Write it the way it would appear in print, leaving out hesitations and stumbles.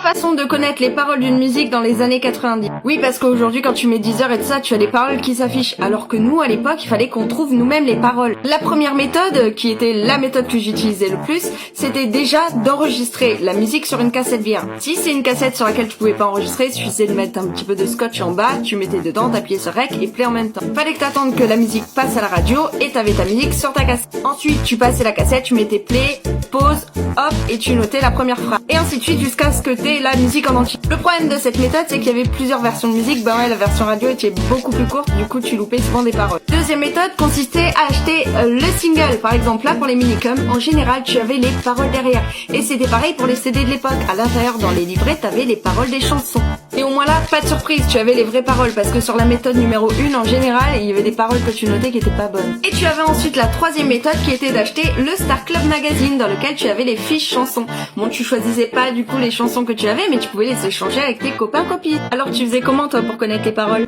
façon de connaître les paroles d'une musique dans les années 90. Oui, parce qu'aujourd'hui, quand tu mets Deezer et tout ça, tu as les paroles qui s'affichent. Alors que nous, à l'époque, il fallait qu'on trouve nous-mêmes les paroles. La première méthode, qui était la méthode que j'utilisais le plus, c'était déjà d'enregistrer la musique sur une cassette vierge. Si c'est une cassette sur laquelle tu pouvais pas enregistrer, il suffisait de mettre un petit peu de scotch en bas, tu mettais dedans, t'appuyais sur REC et play en même temps. Fallait que t'attendes que la musique passe à la radio et t'avais ta musique sur ta cassette. Ensuite, tu passais la cassette, tu mettais play, pause, hop, et tu notais la première phrase. Et ainsi de suite jusqu'à ce que t'aies la musique en entier. Le problème de cette méthode, c'est qu'il y avait plusieurs versions de musique. Ben ouais, la version radio était beaucoup plus courte, du coup tu loupais souvent des paroles. Deuxième méthode consistait à acheter le single. Par exemple, là pour les minicums, en général tu avais les paroles derrière. Et c'était pareil pour les CD de l'époque. À l'intérieur, dans les livrets, t'avais les paroles des chansons. Et au moins là, pas de surprise, tu avais les vraies paroles, parce que sur la méthode numéro 1, en général, il y avait des paroles que tu notais qui étaient pas bonnes. Et tu avais ensuite la troisième méthode qui était d'acheter le Star Club Magazine, dans lequel tu avais les fiches chansons. Bon, tu choisissais pas du coup les chansons que tu avais, mais tu pouvais les échanger avec tes copains copines. Alors tu faisais comment toi pour connaître les paroles ?